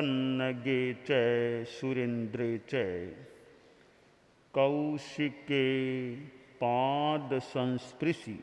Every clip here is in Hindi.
पन्नगे च सुरेन्द्रे च कौशिके पाद संस्पृशि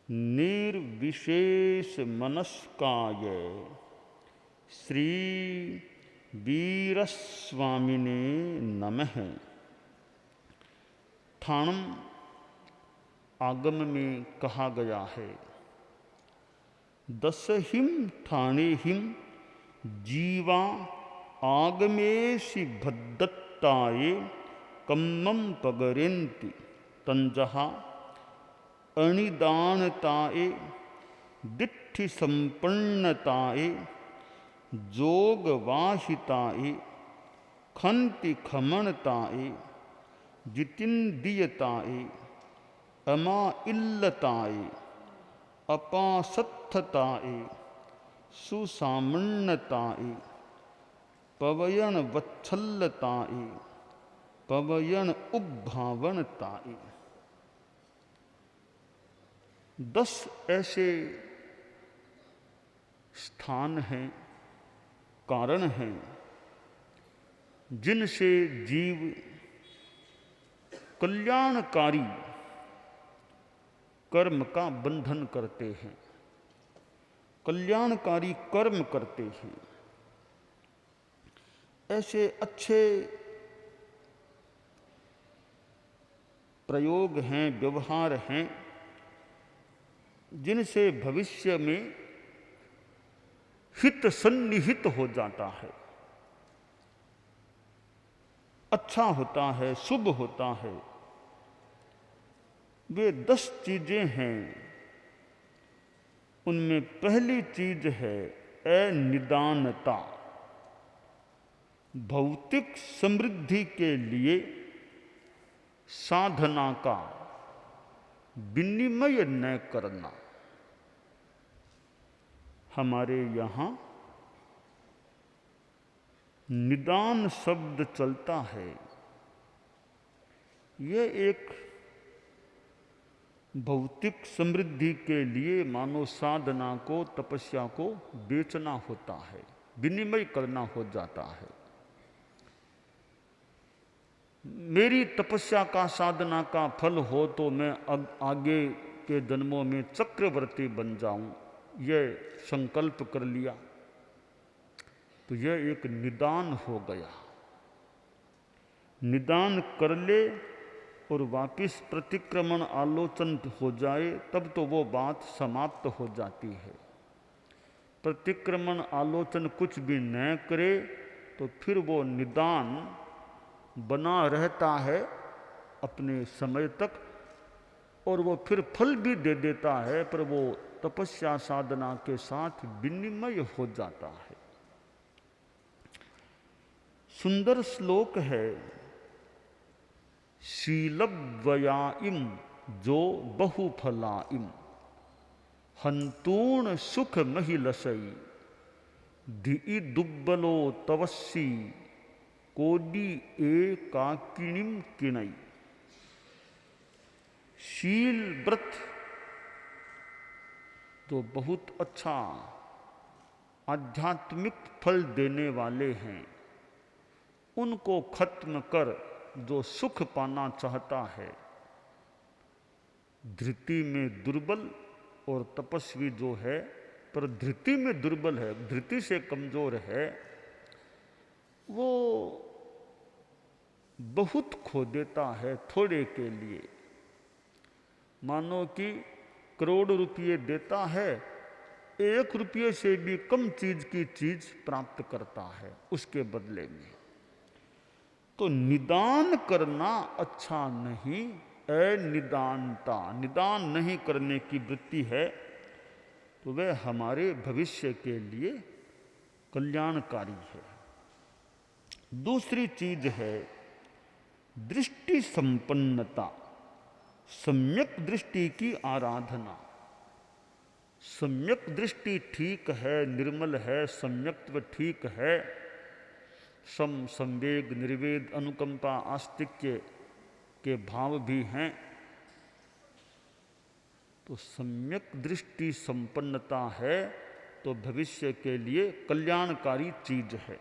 निर्विशेष मनस्काय श्री वीरस्वामिने नमः। ठाणम आगम में कहा गया है, दसहिम ठाणेहिम जीवा आगमेशि भद्दत्ताये कम्मं पगरेन्ति तंजहा अणिदानताये दिट्ठि संपन्नताये जोगवाहिताये खन्ति खमनताये जितिन्द्रियताये अमा इल्लताये अपासत्थताये सुसामन्नताये पवयन वत्सलताये पवयन उद्भावनताये। 10 ऐसे स्थान हैं, कारण हैं, जिनसे जीव कल्याणकारी कर्म का बंधन करते हैं, कल्याणकारी कर्म करते हैं। ऐसे अच्छे प्रयोग हैं, व्यवहार हैं, जिनसे भविष्य में हित सन्निहित हो जाता है, अच्छा होता है, शुभ होता है। वे 10 चीजें हैं। उनमें पहली चीज है अनिदानता। भौतिक समृद्धि के लिए साधना का विनिमय न करना। हमारे यहाँ निदान शब्द चलता है। यह एक भौतिक समृद्धि के लिए मानव साधना को, तपस्या को बेचना होता है, विनिमय करना हो जाता है। मेरी तपस्या का, साधना का फल हो तो मैं आगे के जन्मों में चक्रवर्ती बन जाऊं, यह संकल्प कर लिया तो यह एक निदान हो गया। निदान कर ले और वापिस प्रतिक्रमण आलोचन हो जाए तब तो वो बात समाप्त हो जाती है। प्रतिक्रमण आलोचन कुछ भी न करे तो फिर वो निदान बना रहता है अपने समय तक, और वो फिर फल भी दे देता है, पर वो तपस्या साधना के साथ विनिमय हो जाता है। सुंदर श्लोक है, शीलव्वयाइम जो बहुफलाइम हंतूर्ण सुख महिलसई धिई दुब्बलो तवस्सी कोडी एकाकिनीम किणई। शील व्रत तो बहुत अच्छा आध्यात्मिक फल देने वाले हैं। उनको खत्म कर जो सुख पाना चाहता है, धृति में दुर्बल और तपस्वी जो है, पर धृति में दुर्बल है, धृति से कमजोर है, वो बहुत खो देता है थोड़े के लिए। मानो कि करोड़ रुपये देता है, 1 रुपये से भी कम चीज की चीज प्राप्त करता है उसके बदले में। तो निदान करना अच्छा नहीं, अनिदानता, निदान नहीं करने की वृत्ति है तो वह हमारे भविष्य के लिए कल्याणकारी है। दूसरी चीज है दृष्टि संपन्नता, सम्यक दृष्टि की आराधना। सम्यक दृष्टि ठीक है, निर्मल है, सम्यक्त्व ठीक है, सम, संवेग, निर्वेद, अनुकंपा, आस्तिक्य के भाव भी हैं, तो सम्यक दृष्टि संपन्नता है तो भविष्य के लिए कल्याणकारी चीज है।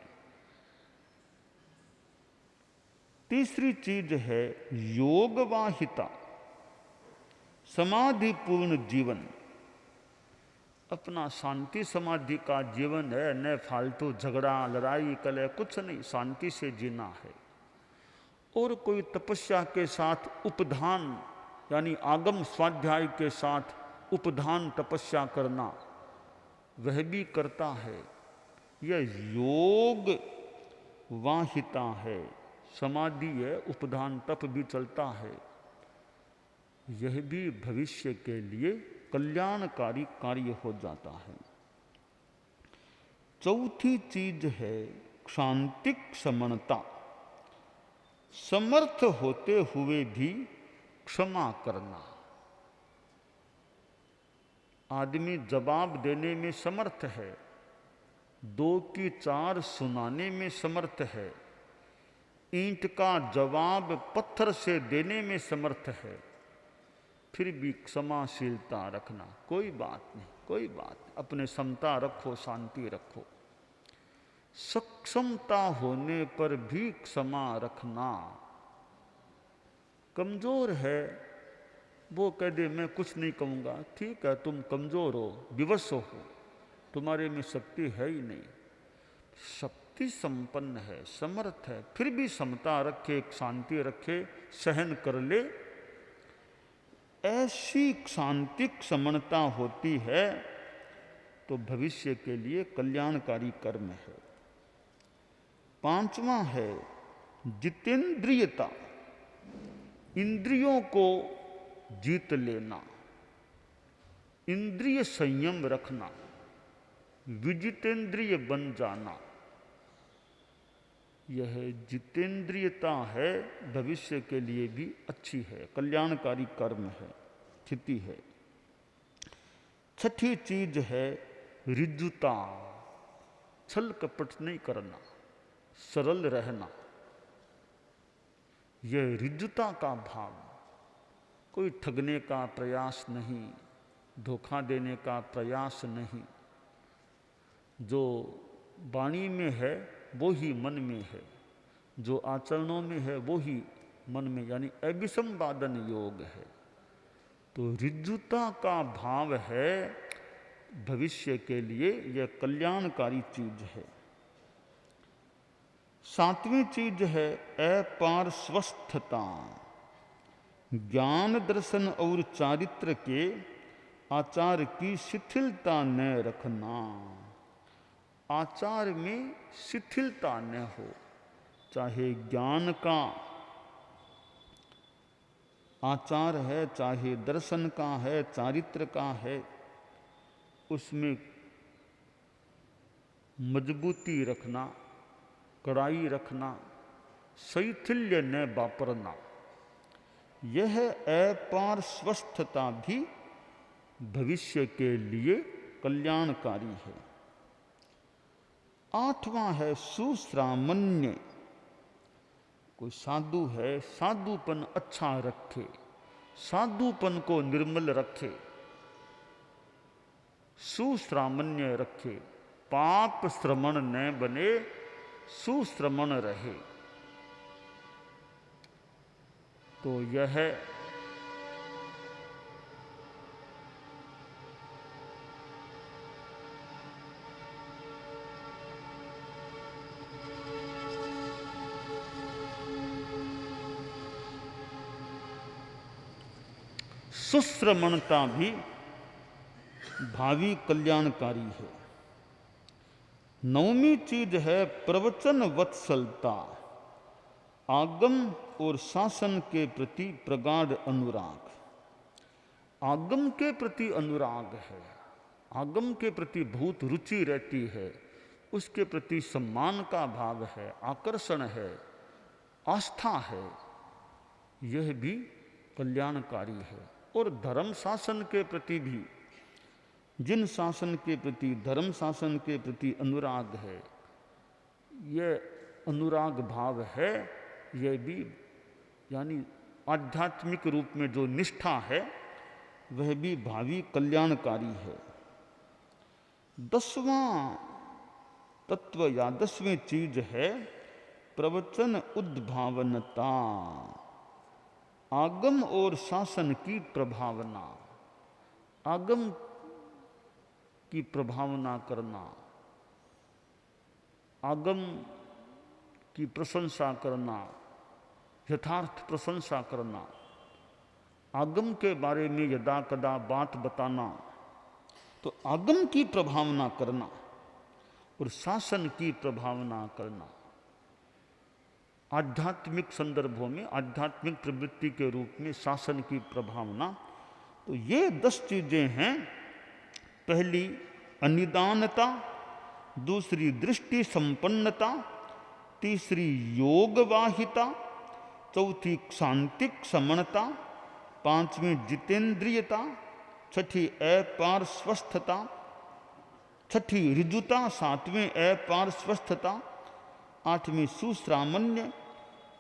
तीसरी चीज है योगवाहिता, समाधिपूर्ण जीवन। अपना शांति समाधि का जीवन है, न फालतू झगड़ा लड़ाई कलह कुछ नहीं, शांति से जीना है। और कोई तपस्या के साथ उपधान यानी आगम स्वाध्याय के साथ उपधान तपस्या करना, वह भी करता है। यह योग वाहिता है, समाधि है, उपधान तप भी चलता है। यह भी भविष्य के लिए कल्याणकारी कार्य हो जाता है। चौथी चीज है क्षांतिक समणता, समर्थ होते हुए भी क्षमा करना। आदमी जवाब देने में समर्थ है, 2 की 4 सुनाने में समर्थ है, ईंट का जवाब पत्थर से देने में समर्थ है, फिर भी क्षमाशीलता रखना। कोई बात नहीं, कोई बात, अपने समता रखो, शांति रखो। सक्षमता होने पर भी क्षमा रखना। कमजोर है वो कह दे मैं कुछ नहीं कहूँगा, ठीक है, तुम कमजोर हो, विवश हो, तुम्हारे में शक्ति है ही नहीं। शक्ति संपन्न है, समर्थ है, फिर भी समता रखे, शांति रखे, सहन कर ले, ऐसी शांतिक समणता होती है तो भविष्य के लिए कल्याणकारी कर्म है। 5वां है जितेंद्रियता, इंद्रियों को जीत लेना, इंद्रिय संयम रखना, विजितेंद्रिय बन जाना। यह जितेंद्रियता है, भविष्य के लिए भी अच्छी है, कल्याणकारी कर्म है, स्थिति है। छठी चीज है ऋजुता, छल कपट नहीं करना, सरल रहना। यह ऋजुता का भाव, कोई ठगने का प्रयास नहीं, धोखा देने का प्रयास नहीं। जो वाणी में है वो ही मन में है, जो आचरणों में है वो ही मन में, यानी अभिसंवादन योग है। तो ऋजुता का भाव है भविष्य के लिए, यह कल्याणकारी चीज है। 7वीं चीज है अपारस्वस्थता, ज्ञान दर्शन और चारित्र के आचार की शिथिलता न रखना। आचार में शिथिलता न हो, चाहे ज्ञान का आचार है, चाहे दर्शन का है, चारित्र का है, उसमें मजबूती रखना, कड़ाई रखना, शैथिल्य न वापरना। यह अपारस्वस्थता भी भविष्य के लिए कल्याणकारी है। 8वां है सुश्रामण्य, कोई साधु है, साधुपन अच्छा रखे, साधुपन को निर्मल रखे, सुश्रामण्य रखे, पाप श्रमण न बने, सुश्रमण रहे। तो यह सुश्रमणता भी भावी कल्याणकारी है। 9वीं चीज है प्रवचन वत्सलता, आगम और शासन के प्रति प्रगाढ़ अनुराग। आगम के प्रति अनुराग है, आगम के प्रति बहुत रुचि रहती है, उसके प्रति सम्मान का भाव है, आकर्षण है, आस्था है, यह भी कल्याणकारी है। और धर्म शासन के प्रति भी, जिन शासन के प्रति, धर्म शासन के प्रति अनुराग है, यह अनुराग भाव है, यह भी यानी आध्यात्मिक रूप में जो निष्ठा है वह भी भावी कल्याणकारी है। 10वां तत्व या 10वीं चीज है प्रवचन उद्भावनता, आगम और शासन की प्रभावना। आगम की प्रभावना करना, आगम की प्रशंसा करना, यथार्थ प्रशंसा करना, आगम के बारे में यदा कदा बात बताना, तो आगम की प्रभावना करना और शासन की प्रभावना करना। आध्यात्मिक संदर्भों में आध्यात्मिक प्रवृत्ति के रूप में शासन की प्रभावना। तो ये 10 चीजें हैं। पहली अनिदानता, दूसरी दृष्टि संपन्नता, तीसरी योगवाहिता, चौथी क्षांतिक समणता, पांचवी जितेंद्रियता, छठी अपारस्वस्थता, छठी ऋजुता, सातवीं अपारस्वस्थता, आठवीं सुश्रामण्य,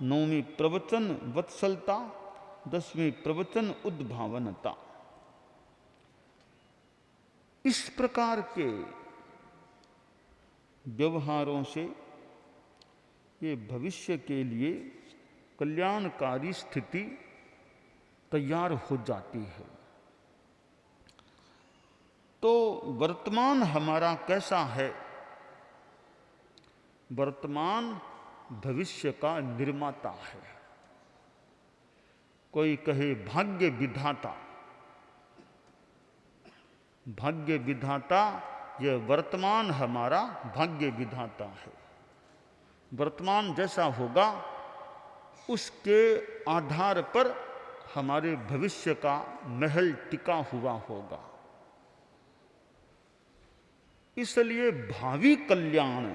नौवीं प्रवचन वत्सलता, 10वीं प्रवचन उद्भावनता। इस प्रकार के व्यवहारों से ये भविष्य के लिए कल्याणकारी स्थिति तैयार हो जाती है। तो वर्तमान हमारा कैसा है? वर्तमान भविष्य का निर्माता है। कोई कहे भाग्य विधाता। भाग्य विधाता, यह वर्तमान हमारा भाग्य विधाता है। वर्तमान जैसा होगा उसके आधार पर हमारे भविष्य का महल टिका हुआ होगा। इसलिए भावी कल्याण,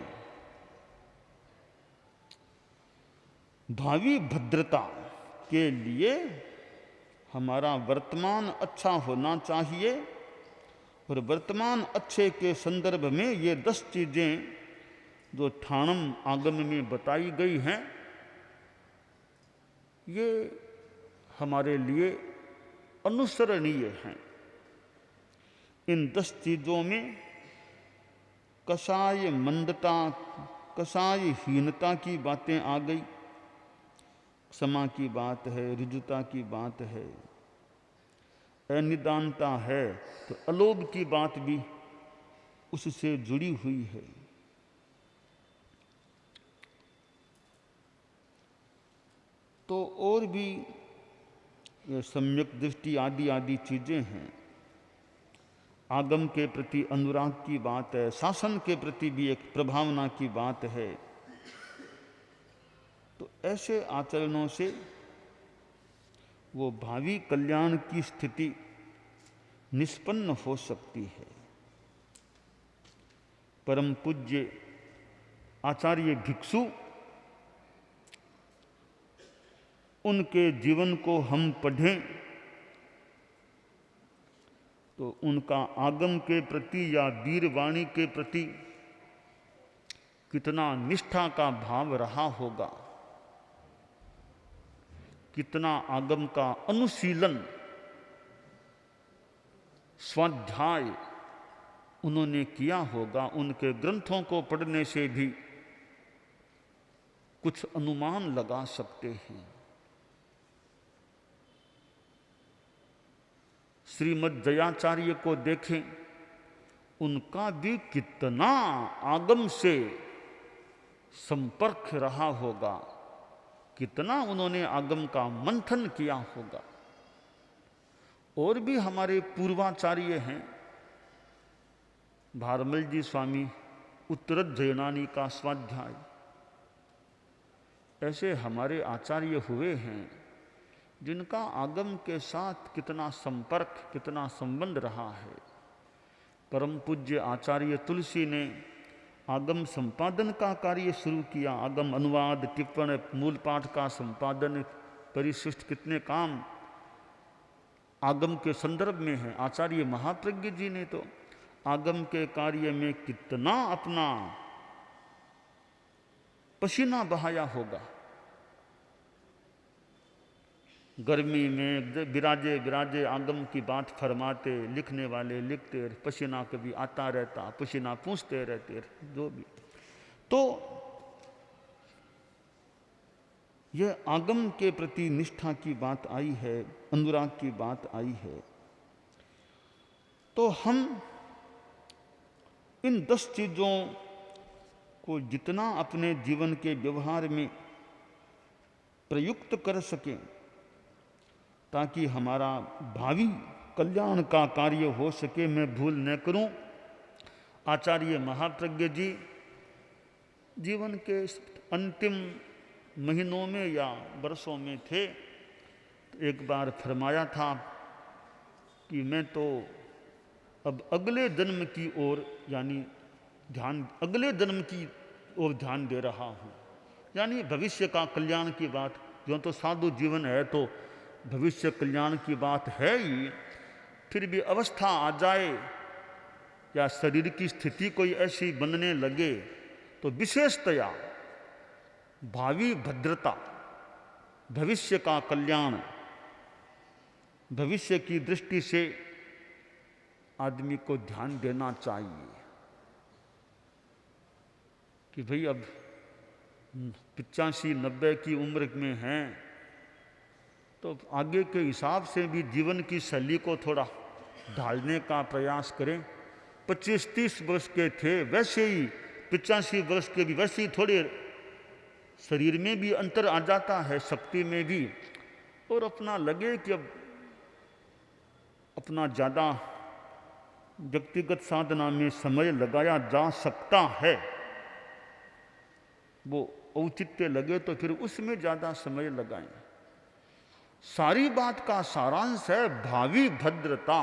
भावी भद्रता के लिए हमारा वर्तमान अच्छा होना चाहिए। और वर्तमान अच्छे के संदर्भ में ये 10 चीजें जो ठाणम आगम में बताई गई हैं, ये हमारे लिए अनुसरणीय हैं। इन 10 चीजों में कषाय मंदता, कषाय हीनता की बातें आ गई, क्षमा की बात है, ऋजुता की बात है, अनिदानता है, तो अलोभ की बात भी उससे जुड़ी हुई है। तो और भी सम्यक दृष्टि आदि आदि चीजें हैं। आगम के प्रति अनुराग की बात है, शासन के प्रति भी एक प्रभावना की बात है। तो ऐसे आचरणों से वो भावी कल्याण की स्थिति निष्पन्न हो सकती है। परम पूज्य आचार्य भिक्षु, उनके जीवन को हम पढ़ें तो उनका आगम के प्रति या वीरवाणी के प्रति कितना निष्ठा का भाव रहा होगा, कितना आगम का अनुशीलन, स्वाध्याय उन्होंने किया होगा। उनके ग्रंथों को पढ़ने से भी कुछ अनुमान लगा सकते हैं। श्रीमद् जयाचार्य को देखें, उनका भी कितना आगम से संपर्क रहा होगा, कितना उन्होंने आगम का मंथन किया होगा। और भी हमारे पूर्वाचार्य हैं, भारमल जी स्वामी उत्तरद जयनानी का स्वाध्याय, ऐसे हमारे आचार्य हुए हैं जिनका आगम के साथ कितना संपर्क, कितना संबंध रहा है। परम पूज्य आचार्य तुलसी ने आगम संपादन का कार्य शुरू किया। आगम अनुवाद, टिप्पण, मूल पाठ का संपादन, परिशिष्ट, कितने काम आगम के संदर्भ में है। आचार्य महाप्रज्ञ जी ने तो आगम के कार्य में कितना अपना पसीना बहाया होगा। गर्मी में विराजे विराजे आगम की बात फरमाते, लिखने वाले लिखते, पसीना कभी आता रहता, पसीना पूछते रहते, जो भी। तो यह आगम के प्रति निष्ठा की बात आई है, अनुराग की बात आई है। तो हम इन 10 चीज़ों को जितना अपने जीवन के व्यवहार में प्रयुक्त कर सकें ताकि हमारा भावी कल्याण का कार्य हो सके, मैं भूल न करूं। आचार्य महाप्रज्ञ जी जीवन के अंतिम महीनों में या वर्षों में थे, तो एक बार फरमाया था कि मैं तो अब अगले जन्म की ओर यानी अगले जन्म की ओर ध्यान दे रहा हूँ, यानी भविष्य का कल्याण की बात। जो तो साधु जीवन है तो भविष्य कल्याण की बात है ही, फिर भी अवस्था आ जाए या शरीर की स्थिति कोई ऐसी बनने लगे तो विशेषतया भावी भद्रता, भविष्य का कल्याण, भविष्य की दृष्टि से आदमी को ध्यान देना चाहिए कि भाई अब 85-90 की उम्र में हैं तो आगे के हिसाब से भी जीवन की शैली को थोड़ा ढालने का प्रयास करें। 25-30 वर्ष के थे वैसे ही 85 वर्ष के भी वैसे ही थोड़े शरीर में भी अंतर आ जाता है, शक्ति में भी, और अपना लगे कि अब अपना ज़्यादा व्यक्तिगत साधना में समय लगाया जा सकता है, वो औचित्य लगे तो फिर उसमें ज़्यादा समय लगाएं। सारी बात का सारांश है भावी भद्रता,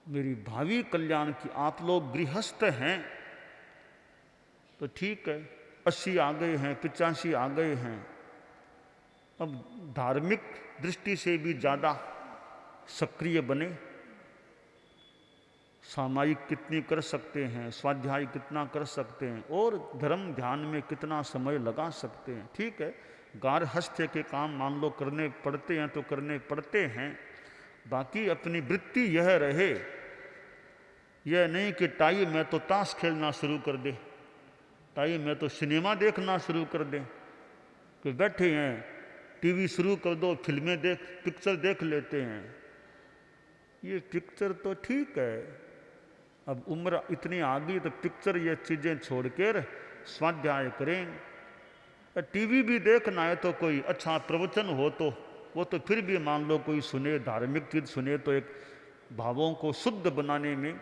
मेरी भावी कल्याण की। आप लोग गृहस्थ हैं तो ठीक है, 80 आ गए हैं, 85 आ गए हैं, अब धार्मिक दृष्टि से भी ज़्यादा सक्रिय बने। सामायिक कितनी कर सकते हैं, स्वाध्याय कितना कर सकते हैं, और धर्म ध्यान में कितना समय लगा सकते हैं, ठीक है। गारहस्थ्य के काम मान लो करने पड़ते हैं तो करने पड़ते हैं। बाकी अपनी वृत्ति यह रहे, यह नहीं कि ताई मैं तो ताश खेलना शुरू कर दे, ताई मैं तो सिनेमा देखना शुरू कर दे, कि बैठे हैं टीवी शुरू कर दो, फिल्में पिक्चर देख लेते हैं। ये पिक्चर तो ठीक है, अब उम्र इतनी आ गई तो पिक्चर ये चीज़ें छोड़ कर स्वाध्याय करें। टीवी भी देखना है तो कोई अच्छा प्रवचन हो तो वो तो फिर भी मान लो कोई सुने, धार्मिक चीज सुने तो एक भावों को शुद्ध बनाने में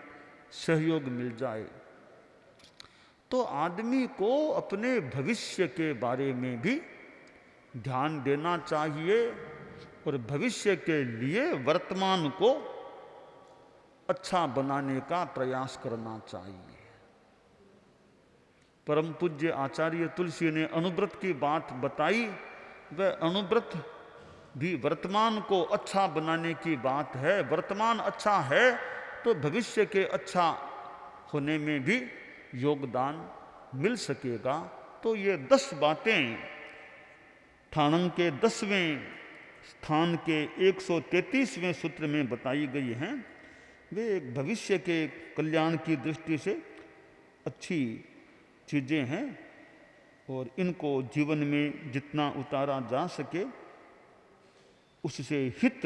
सहयोग मिल जाए। तो आदमी को अपने भविष्य के बारे में भी ध्यान देना चाहिए और भविष्य के लिए वर्तमान को अच्छा बनाने का प्रयास करना चाहिए। परम पूज्य आचार्य तुलसी ने अनुव्रत की बात बताई, वह अनुव्रत भी वर्तमान को अच्छा बनाने की बात है। वर्तमान अच्छा है तो भविष्य के अच्छा होने में भी योगदान मिल सकेगा। तो ये 10 बातें ठाणंग के 10वें स्थान के 133वें सूत्र में बताई गई हैं। वे एक भविष्य के कल्याण की दृष्टि से अच्छी चीज़ें हैं और इनको जीवन में जितना उतारा जा सके उससे हित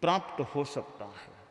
प्राप्त हो सकता है।